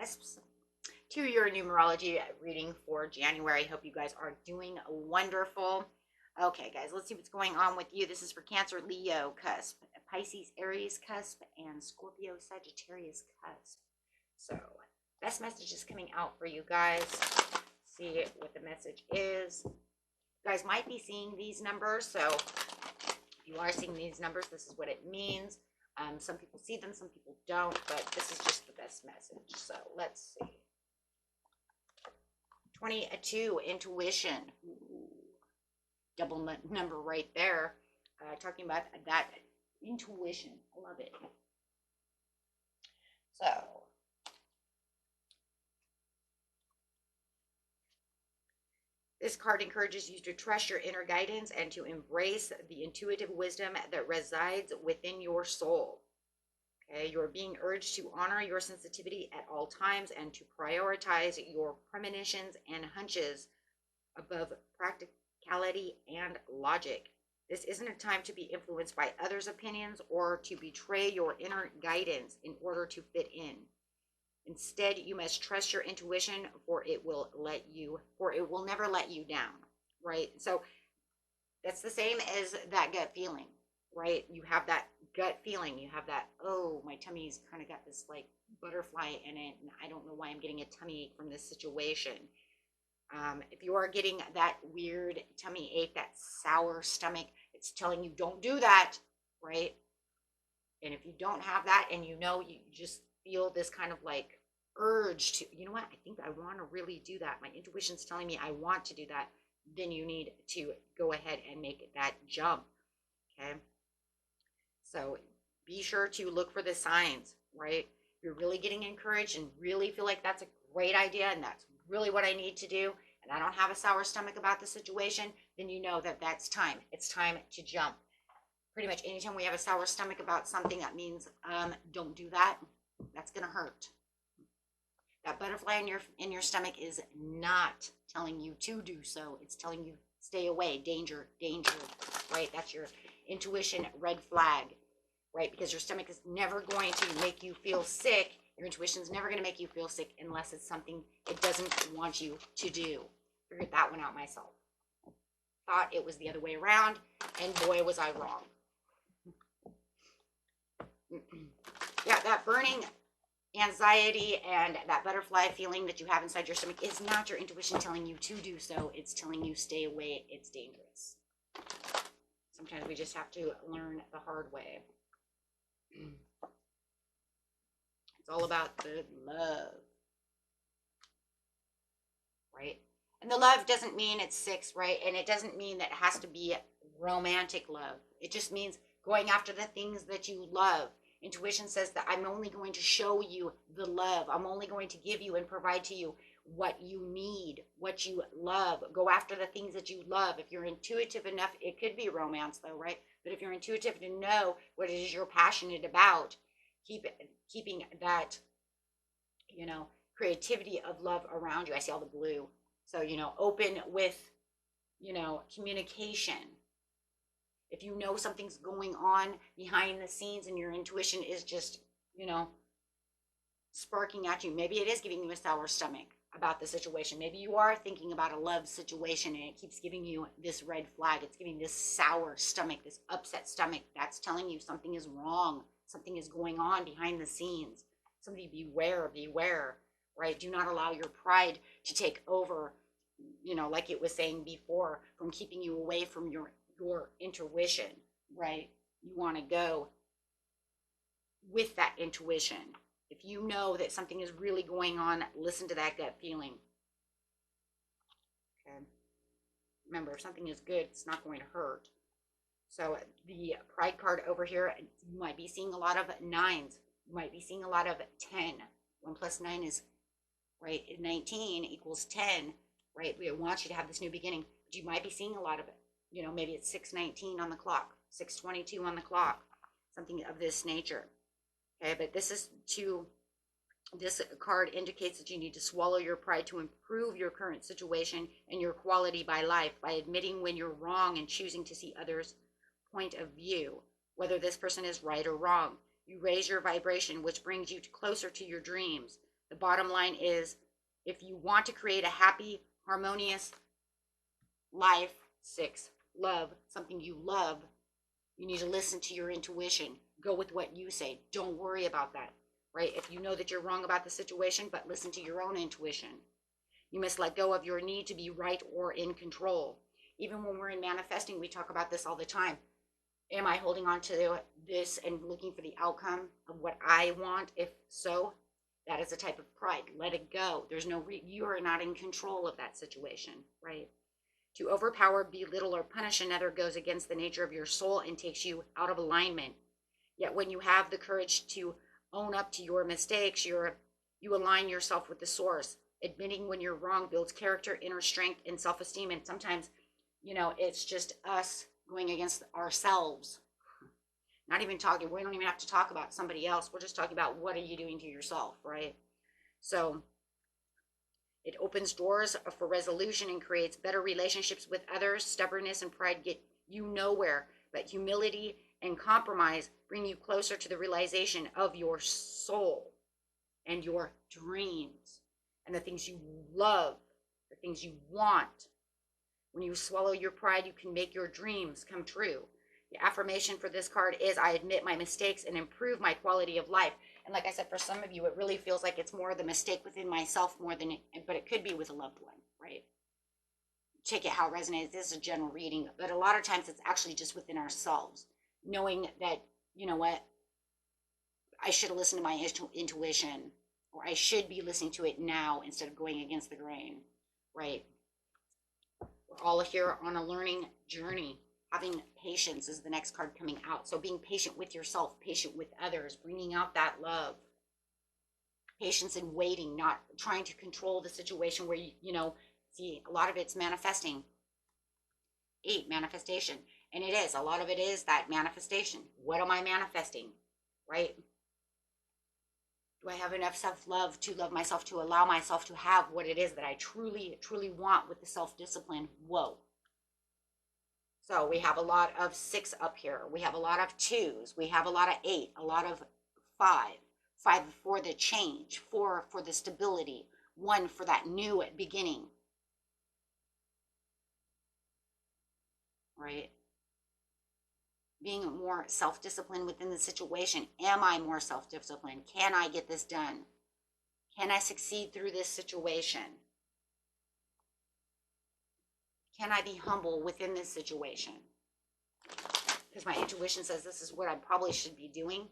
cusps to your numerology reading for January. Hope you guys are doing wonderful. Okay, guys, let's see what's going on with you. This is for Cancer, Leo, cusp, Pisces, Aries, cusp, and Scorpio, Sagittarius, cusp. So, best message is coming out for you guys. See what the message is. You guys might be seeing these numbers, so if you are seeing these numbers, this is what it means. Some people see them, some people don't, but this is just the best message. So let's see. 22, intuition. Ooh, double number right there. Talking about that intuition. I love it. So, this card encourages you to trust your inner guidance and to embrace the intuitive wisdom that resides within your soul. Okay, you're being urged to honor your sensitivity at all times and to prioritize your premonitions and hunches above practicality and logic. This isn't a time to be influenced by others' opinions or to betray your inner guidance in order to fit in. Instead, you must trust your intuition, for it will never let you down, right? So that's the same as that gut feeling, right? You have that gut feeling. You have that, oh, my tummy's kind of got this like butterfly in it, and I don't know why I'm getting a tummy ache from this situation. If you are getting that weird tummy ache, that sour stomach, it's telling you don't do that, right? And if you don't have that and you just feel this kind of like urge to, you know what, I think I want to really do that. My intuition's telling me I want to do that. Then you need to go ahead and make that jump. Okay. So be sure to look for the signs, right? If you're really getting encouraged and really feel like that's a great idea and that's really what I need to do, and I don't have a sour stomach about the situation, then you know that that's time. It's time to jump. Pretty much anytime we have a sour stomach about something, that means don't do that. That's gonna hurt. That butterfly in your stomach is not telling you to do so. It's telling you stay away, danger, danger, right? That's your intuition red flag, right? Because your stomach is never going to make you feel sick. Your intuition is never going to make you feel sick unless it's something it doesn't want you to do. Figured that one out myself. Thought it was the other way around, and boy, was I wrong. Yeah, that burning anxiety and that butterfly feeling that you have inside your stomach is not your intuition telling you to do so. It's telling you stay away. It's dangerous. Sometimes we just have to learn the hard way. It's all about the love, right? And the love doesn't mean it's 6, right? And it doesn't mean that it has to be romantic love. It just means going after the things that you love. Intuition says that I'm only going to show you the love. I'm only going to give you and provide to you what you need, what you love. Go after the things that you love. If you're intuitive enough, it could be romance though, right? But if you're intuitive to know what it is you're passionate about, keeping that, creativity of love around you. I see all the blue. So, open with, communication. If you know something's going on behind the scenes and your intuition is just, sparking at you, maybe it is giving you a sour stomach about the situation. Maybe you are thinking about a love situation and it keeps giving you this red flag. It's giving this sour stomach, this upset stomach. That's telling you something is wrong. Something is going on behind the scenes. Somebody beware, right? Do not allow your pride to take over, like it was saying before, from keeping you away from your intuition, right? You want to go with that intuition. If you know that something is really going on, listen to that gut feeling. Okay. Remember, if something is good, it's not going to hurt. So the pride card over here, you might be seeing a lot of 9s. You might be seeing a lot of 10. 1 plus 9 is, right, 19 equals 10, right? We want you to have this new beginning. But you might be seeing a lot of it. Maybe it's 6:19 on the clock, 6:22 on the clock, something of this nature. Okay, but this card indicates that you need to swallow your pride to improve your current situation and your quality by life by admitting when you're wrong and choosing to see others' point of view, whether this person is right or wrong. You raise your vibration, which brings you closer to your dreams. The bottom line is, if you want to create a happy, harmonious life, 6, love, something you love, you need to listen to your intuition. Go with what you say. Don't worry about that, right? If you know that you're wrong about the situation, but listen to your own intuition. You must let go of your need to be right or in control. Even when we're in manifesting, we talk about this all the time. Am I holding on to this and looking for the outcome of what I want? If so, that is a type of pride. Let it go. There's no, you are not in control of that situation, right? To overpower, belittle, or punish another goes against the nature of your soul and takes you out of alignment. Yet when you have the courage to own up to your mistakes, you align yourself with the source. Admitting when you're wrong builds character, inner strength, and self-esteem. And sometimes, it's just us going against ourselves. Not even talking, we don't even have to talk about somebody else. We're just talking about what are you doing to yourself, right? So it opens doors for resolution and creates better relationships with others. Stubbornness and pride get you nowhere, but humility and compromise bring you closer to the realization of your soul and your dreams and the things you love, the things you want. When you swallow your pride, you can make your dreams come true. The affirmation for this card is, I admit my mistakes and improve my quality of life. And like I said, for some of you, it really feels like it's more the mistake within myself more than, but it could be with a loved one, right? Take it how it resonates. This is a general reading, but a lot of times it's actually just within ourselves. Knowing that, you know what, I should have listened to my intuition, or I should be listening to it now instead of going against the grain, right? We're all here on a learning journey. Having patience is the next card coming out. So being patient with yourself, patient with others, bringing out that love. Patience in waiting, not trying to control the situation where see, a lot of it's manifesting. 8, manifestation. And it is, a lot of it is that manifestation. What am I manifesting, right? Do I have enough self-love to love myself, to allow myself to have what it is that I truly, truly want with the self-discipline? Whoa. So we have a lot of 6 up here. We have a lot of 2s. We have a lot of 8, a lot of 5. 5 for the change, 4 for the stability, 1 for that new beginning. Right? Being more self-disciplined within the situation. Am I more self-disciplined? Can I get this done? Can I succeed through this situation? Can I be humble within this situation? Because my intuition says this is what I probably should be doing,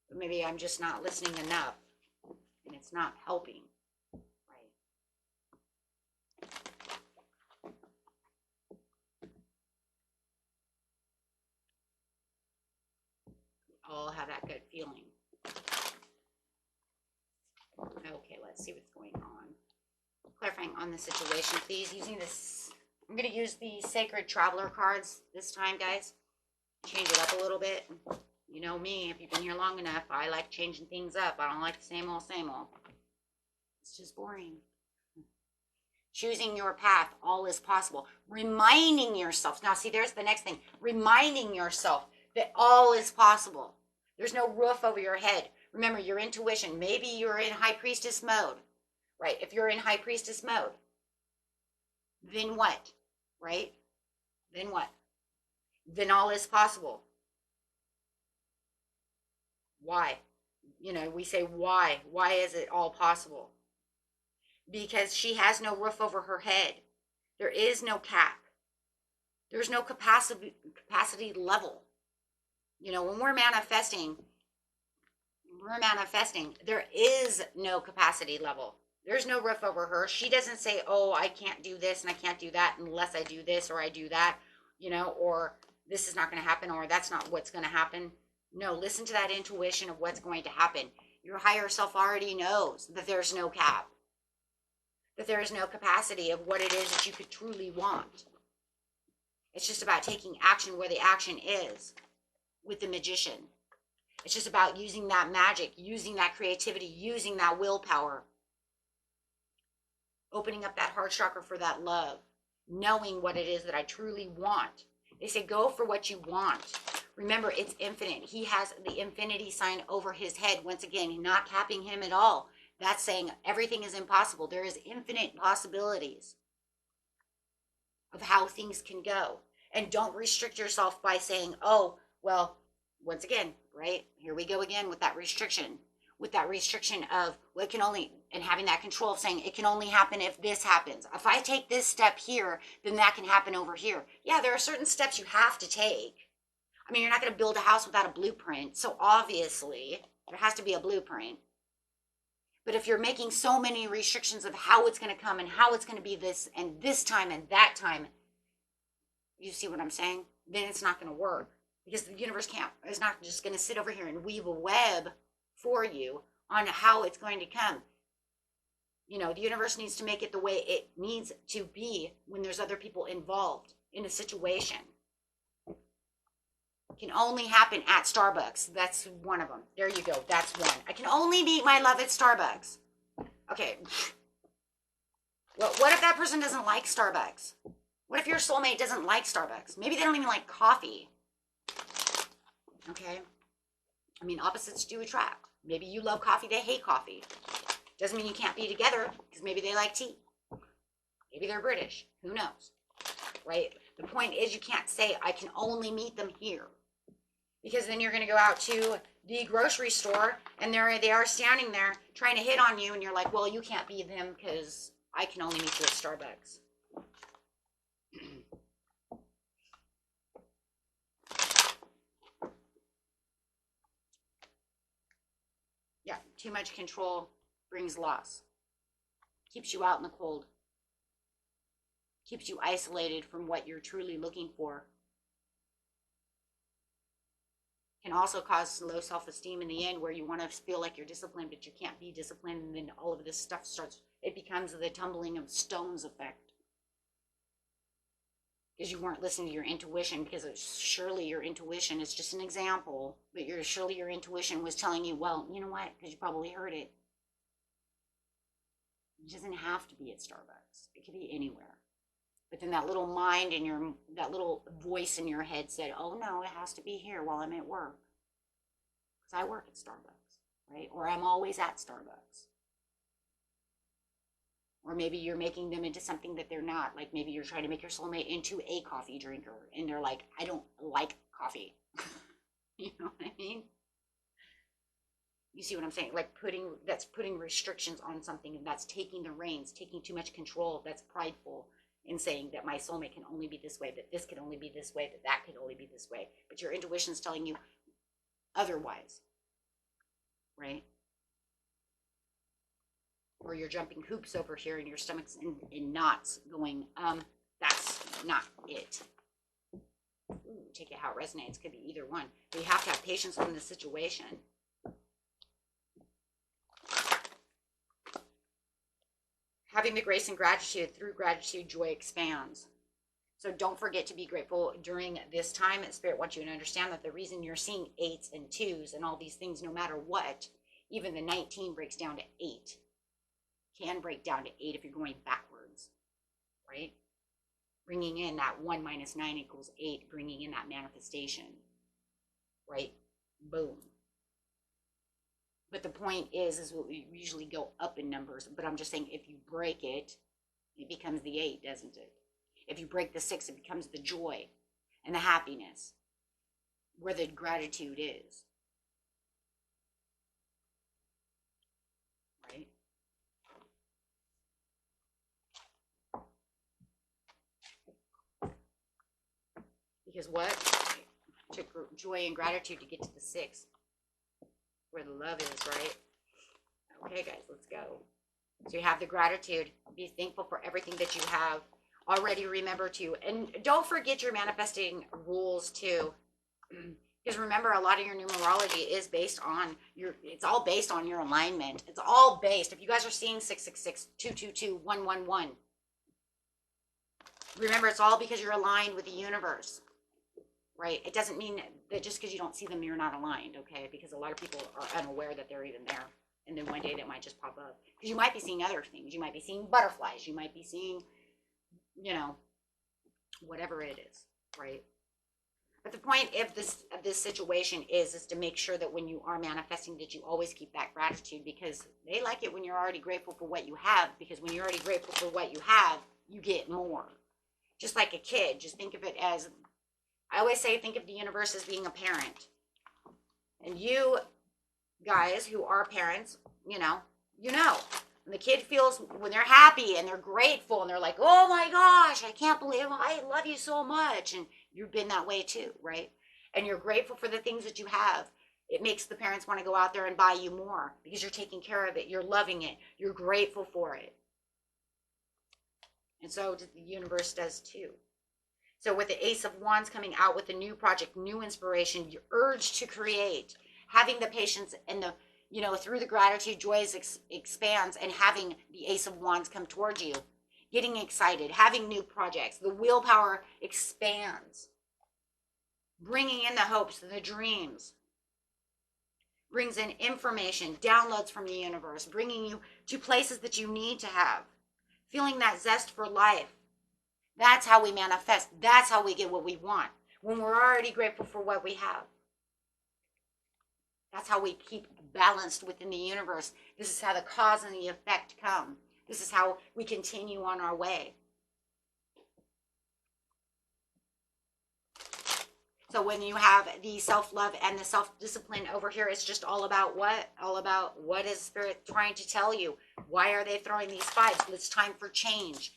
but maybe I'm just not listening enough, and it's not helping, right? We all have that good feeling. Okay, let's see what's going on. Clarifying on the situation, please. Using this, I'm going to use the Sacred Traveler cards this time, guys. Change it up a little bit. You know me, if you've been here long enough, I like changing things up. I don't like the same old, same old. It's just boring. Choosing your path, all is possible. Reminding yourself. Now, see, there's the next thing. Reminding yourself that all is possible. There's no roof over your head. Remember, your intuition. Maybe you're in High Priestess mode, right? If you're in High Priestess mode, then what, right? Then what? Then all is possible. Why? We say why. Why is it all possible? Because she has no roof over her head. There is no cap. There's no capacity level. When we're manifesting, there is no capacity level. There's no roof over her. She doesn't say, oh, I can't do this and I can't do that unless I do this or I do that, or this is not going to happen or that's not what's going to happen. No, listen to that intuition of what's going to happen. Your higher self already knows that there's no cap, that there is no capacity of what it is that you could truly want. It's just about taking action where the action is with the magician. It's just about using that magic, using that creativity, using that willpower. Opening up that heart chakra for that love. Knowing what it is that I truly want. They say go for what you want. Remember, it's infinite. He has the infinity sign over his head. Once again, not capping him at all. That's saying everything is impossible. There is infinite possibilities of how things can go. And don't restrict yourself by saying, oh, well, once again, right? Here we go again with that restriction. With that restriction of, well, it can only, and having that control of saying, it can only happen if this happens. If I take this step here, then that can happen over here. Yeah, there are certain steps you have to take. I mean, you're not going to build a house without a blueprint. So obviously, there has to be a blueprint. But if you're making so many restrictions of how it's going to come and how it's going to be this and this time and that time, you see what I'm saying? Then it's not going to work, because the universe is not just going to sit over here and weave a web for you on how it's going to come. You know, the universe needs to make it the way it needs to be when there's other people involved in a situation. It can only happen at Starbucks. That's one of them. There you go. That's one. I can only meet my love at Starbucks. Okay. Well, what if that person doesn't like Starbucks? What if your soulmate doesn't like Starbucks? Maybe they don't even like coffee. Okay. I mean, opposites do attract. Maybe you love coffee, they hate coffee. Doesn't mean you can't be together, because maybe they like tea. Maybe they're British. Who knows? Right? The point is, you can't say, I can only meet them here. Because then you're going to go out to the grocery store, and they are standing there trying to hit on you, and you're like, well, you can't be them because I can only meet you at Starbucks. Yeah, too much control brings loss. Keeps you out in the cold. Keeps you isolated from what you're truly looking for. Can also cause low self-esteem in the end, where you want to feel like you're disciplined, but you can't be disciplined, and then all of this stuff starts, it becomes the tumbling of stones effect. Because you weren't listening to your intuition, because surely your intuition is just an example, but surely your intuition was telling you, well, you know what, because you probably heard it. It doesn't have to be at Starbucks. It could be anywhere. But then that little mind and that little voice in your head said, oh no, it has to be here while I'm at work. Because I work at Starbucks, right? Or I'm always at Starbucks. Or maybe you're making them into something that they're not. Like maybe you're trying to make your soulmate into a coffee drinker, and they're like, I don't like coffee. You know what I mean? You see what I'm saying? Like that's putting restrictions on something, and that's taking the reins, taking too much control. That's prideful in saying that my soulmate can only be this way, that this can only be this way, that can only be this way. But your intuition's telling you otherwise, right? Or you're jumping hoops over here and your stomach's in knots going, that's not it. Ooh, take it how it resonates. Could be either one. But you have to have patience on the situation. Having the grace and gratitude, through gratitude, joy expands. So don't forget to be grateful during this time. And Spirit wants you to understand that the reason you're seeing 8s and 2s and all these things, no matter what, even the 19 breaks down to 8. Can break down to 8 if you're going backwards, right? Bringing in that 1 minus 9 equals 8, bringing in that manifestation, right? Boom. But the point is we usually go up in numbers. But I'm just saying, if you break it, it becomes the 8, doesn't it? If you break the 6, it becomes the joy and the happiness, where the gratitude is. Right? Because what? It took joy and gratitude to get to the 6. Where the love is, right? Okay, guys, let's go. So you have the gratitude. Be thankful for everything that you have already. Remember to, and don't forget your manifesting rules too. Because remember, a lot of your numerology is based on it's all based on your alignment. It's all based, if you guys are seeing 666, 222, 111, remember, it's all because you're aligned with the universe. Right? It doesn't mean that just because you don't see them, you're not aligned, okay? Because a lot of people are unaware that they're even there. And then one day they might just pop up. Because you might be seeing other things. You might be seeing butterflies. You might be seeing, whatever it is, right? But the point of this situation is to make sure that when you are manifesting, that you always keep that gratitude, because they like it when you're already grateful for what you have. Because when you're already grateful for what you have, you get more. Just like a kid, just think of it as, I always say, think of the universe as being a parent. And you guys who are parents, and the kid feels when they're happy and they're grateful and they're like, oh my gosh, I can't believe I love you so much. And you've been that way too, right? And you're grateful for the things that you have. It makes the parents want to go out there and buy you more because you're taking care of it. You're loving it. You're grateful for it. And so the universe does too. So with the Ace of Wands coming out with a new project, new inspiration, your urge to create, having the patience and the, through the gratitude, joy expands, and having the Ace of Wands come towards you, getting excited, having new projects, the willpower expands, bringing in the hopes, the dreams, brings in information, downloads from the universe, bringing you to places that you need to have, feeling that zest for life. That's how we manifest. That's how we get what we want, when we're already grateful for what we have. That's how we keep balanced within the universe. This is how the cause and the effect come. This is how we continue on our way. So when you have the self-love and the self-discipline over here, it's just all about what? All about what is Spirit trying to tell you? Why are they throwing these fights? It's time for change.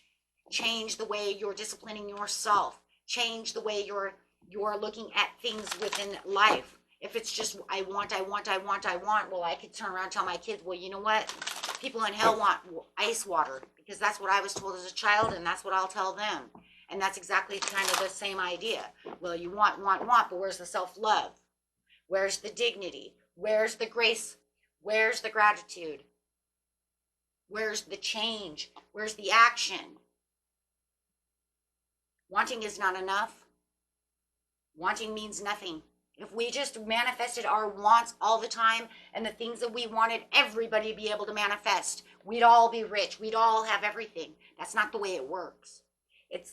Change the way you're disciplining yourself. Change the way you're looking at things within life. If it's just, I want, well, I could turn around and tell my kids, well, you know what? People in hell want ice water, because that's what I was told as a child, and that's what I'll tell them. And that's exactly kind of the same idea. Well, you want, but where's the self-love? Where's the dignity? Where's the grace? Where's the gratitude? Where's the change? Where's the action? Wanting is not enough. Wanting means nothing. If we just manifested our wants all the time and the things that we wanted everybody to be able to manifest, we'd all be rich. We'd all have everything. That's not the way it works.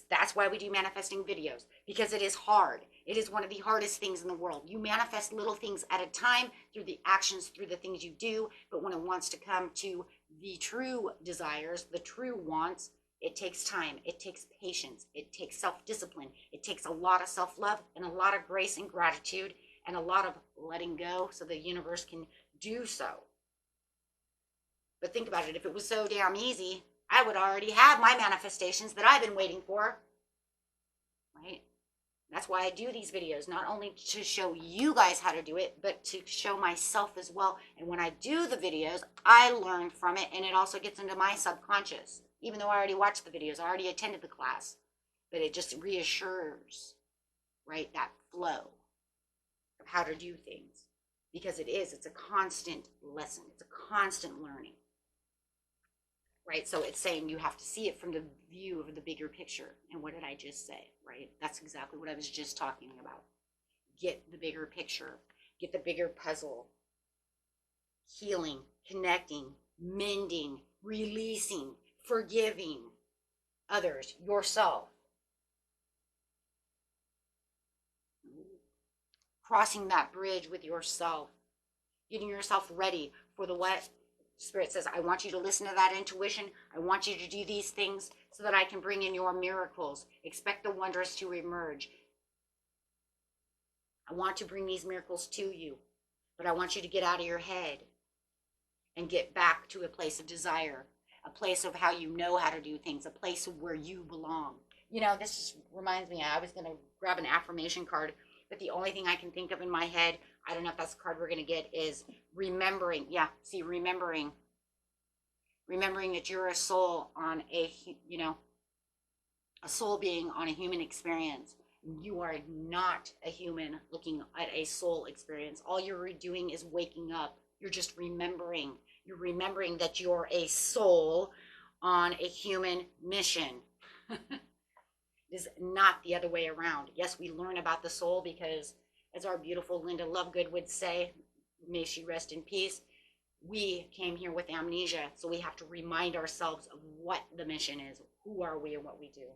That's why we do manifesting videos, because it is hard. It is one of the hardest things in the world. You manifest little things at a time through the actions, through the things you do. But when it wants to come to the true desires, the true wants, it takes time. It takes patience. It takes self-discipline. It takes a lot of self-love and a lot of grace and gratitude and a lot of letting go so the universe can do so. But think about it. If it was so damn easy, I would already have my manifestations that I've been waiting for. Right? That's why I do these videos, not only to show you guys how to do it, but to show myself as well. And when I do the videos, I learn from it, and it also gets into my subconscious. Even though I already watched the videos, I already attended the class, but it just reassures, right, that flow of how to do things, because it's a constant lesson. It's a constant learning, right? So it's saying you have to see it from the view of the bigger picture. And what did I just say, right? That's exactly what I was just talking about. Get the bigger picture, get the bigger puzzle, healing, connecting, mending, releasing, forgiving others, yourself, crossing that bridge with yourself, getting yourself ready for the what? Spirit says, I want you to listen to that intuition. I want you to do these things so that I can bring in your miracles. Expect the wondrous to emerge. I want to bring these miracles to you, but I want you to get out of your head and get back to a place of desire, a place of how you know how to do things, a place where you belong. This just reminds me, I was going to grab an affirmation card, but the only thing I can think of in my head, I don't know if that's the card we're going to get, is remembering. Yeah, see, remembering that you're a soul on a soul being on a human experience. You are not a human looking at a soul experience. All you're doing is waking up. You're just remembering. You're remembering that you're a soul on a human mission. It is not the other way around. Yes, we learn about the soul because, as our beautiful Linda Lovegood would say, may she rest in peace, we came here with amnesia, so we have to remind ourselves of what the mission is, who are we, and what we do,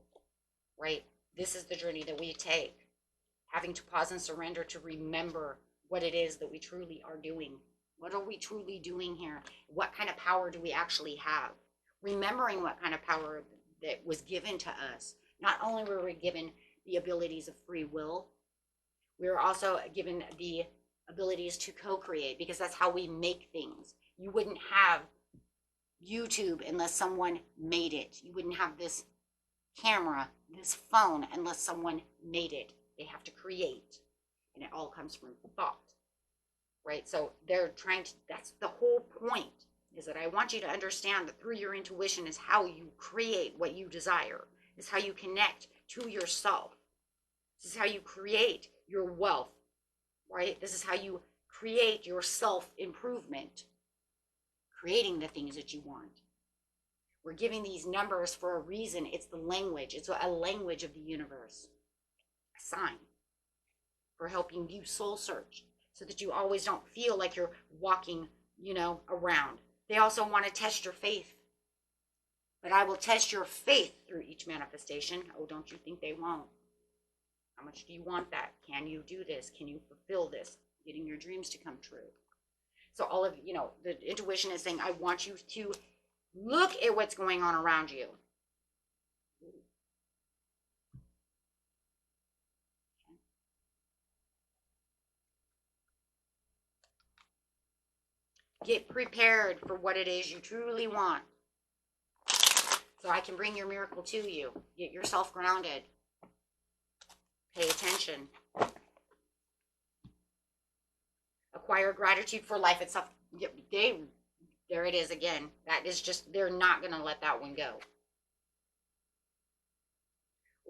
right? This is the journey that we take. having to pause and surrender to remember what it is that we truly are doing. What are we truly doing here? What kind of power do we actually have? Remembering what kind of power that was given to us. Not only were we given the abilities of free will, we were also given the abilities to co-create, because that's how we make things. You wouldn't have YouTube unless someone made it. You wouldn't have this camera, this phone, unless someone made it. They have to create, and it all comes from thought, right? So they're trying to, that's the whole point, is that I want you to understand that through your intuition is how you create what you desire, is how you connect to yourself. This is how you create your wealth, right? This is how you create your self-improvement, creating the things that you want. We're giving these numbers for a reason. It's the language. It's a language of the universe. A sign for helping you soul search so that you always don't feel like you're walking, around. They also want to test your faith. But I will test your faith through each manifestation. Oh, don't you think they won't? How much do you want that? Can you do this? Can you fulfill this? Getting your dreams to come true. So all of, the intuition is saying, I want you to look at what's going on around you. Get prepared for what it is you truly want, so I can bring your miracle to you. Get yourself grounded. Pay attention. Acquire gratitude for life itself. There it is again. That is just, they're not going to let that one go.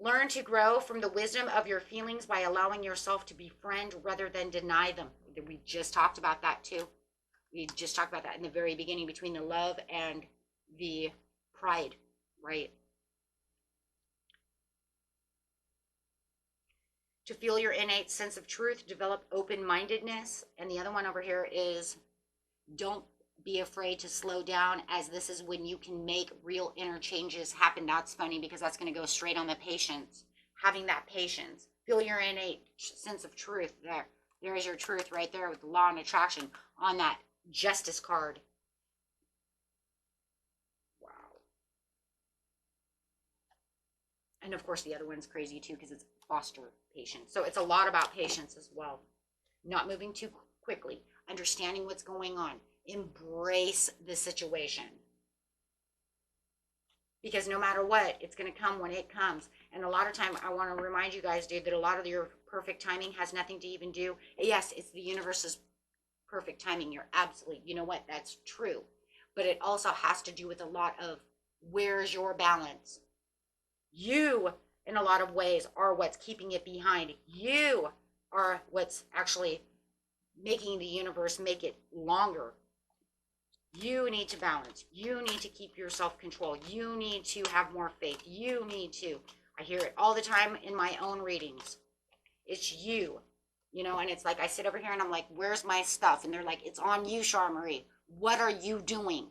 Learn to grow from the wisdom of your feelings by allowing yourself to befriend rather than deny them. We just talked about that too. We just talked about that in the very beginning, between the love and the pride, right? To feel your innate sense of truth, develop open-mindedness. And the other one over here is, don't be afraid to slow down, as this is when you can make real inner changes happen. That's funny, because that's going to go straight on the patience. Having that patience. Feel your innate sense of truth. There is your truth right there with the law and attraction on that justice card. Wow. And of course the other one's crazy too, because it's foster patience. So it's a lot about patience as well. Not moving too quickly. Understanding what's going on. Embrace the situation. Because no matter what, it's going to come when it comes. And a lot of time, I want to remind you guys, dude, that a lot of your perfect timing has nothing to even do. Yes, it's the universe's perfect timing. You're absolutely, you know what, that's true. But it also has to do with a lot of, where's your balance? You, in a lot of ways, are what's keeping it behind. You are what's actually making the universe make it longer. You need to balance. You need to keep your self-control. You need to have more faith. You need to. I hear it all the time in my own readings. It's you. And it's like I sit over here and I'm like, where's my stuff? And they're like, it's on you, Charmarie. What are you doing?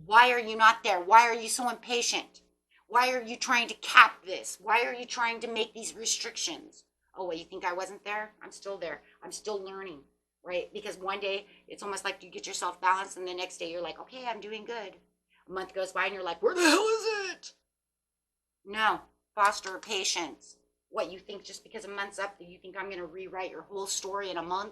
Why are you not there? Why are you so impatient? Why are you trying to cap this? Why are you trying to make these restrictions? Oh, well, you think I wasn't there? I'm still there. I'm still learning, right? Because one day it's almost like you get yourself balanced, and the next day you're like, okay, I'm doing good. A month goes by and you're like, where the hell is it? No, foster patience. What, you think just because a month's up that you think I'm going to rewrite your whole story in a month?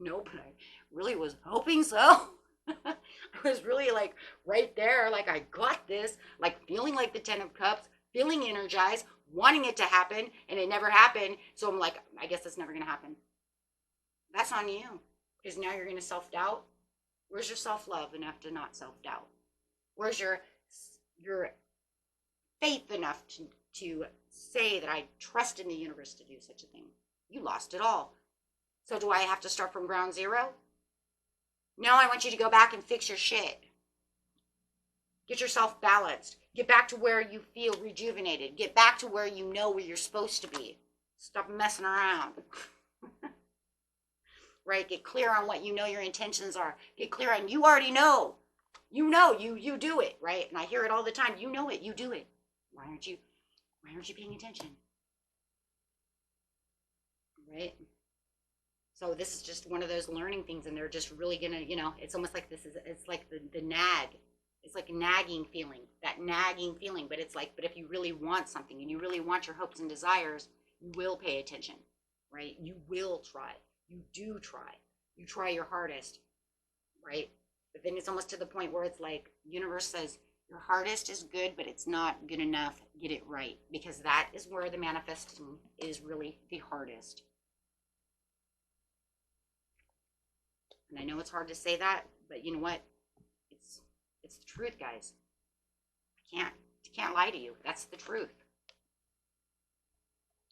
No, but I really was hoping so. I was really like right there, like I got this, like feeling like the 10 of Cups, feeling energized, wanting it to happen, and it never happened. So I'm like, I guess it's never going to happen. That's on you, because now you're going to self-doubt. Where's your self-love enough to not self-doubt? Where's your faith enough to say that I trust in the universe to do such a thing? You lost it all. So do I have to start from ground zero? No, I want you to go back and fix your shit. Get yourself balanced. Get back to where you feel rejuvenated. Get back to where you know where you're supposed to be. Stop messing around. Right? Get clear on what you know your intentions are. Get clear on, you already know. You know, you do it, right? And I hear it all the time. You know it, you do it. Why aren't you? Why aren't you paying attention? Right? So this is just one of those learning things, and they're just really gonna, it's almost like it's like the nag. It's like a nagging feeling, that nagging feeling. But it's like, but if you really want something and you really want your hopes and desires, you will pay attention, right? You will try. You do try. You try your hardest, right? But then it's almost to the point where it's like, universe says, your hardest is good, but it's not good enough. Get it right. Because that is where the manifesting is really the hardest. And I know it's hard to say that, but you know what? It's the truth, guys. I can't lie to you. That's the truth.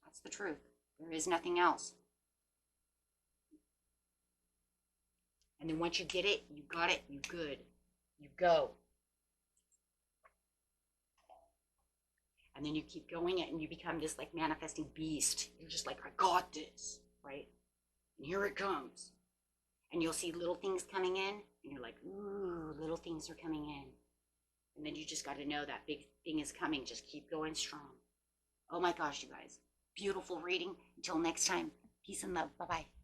That's the truth. There is nothing else. And then once you get it, you got it, you good. You go. And then you keep going it, and you become this like manifesting beast. You're just like, I got this, right? And here it comes. And you'll see little things coming in, and you're like, ooh, little things are coming in. And then you just got to know that big thing is coming. Just keep going strong. Oh my gosh, you guys. Beautiful reading. Until next time, peace and love. Bye-bye.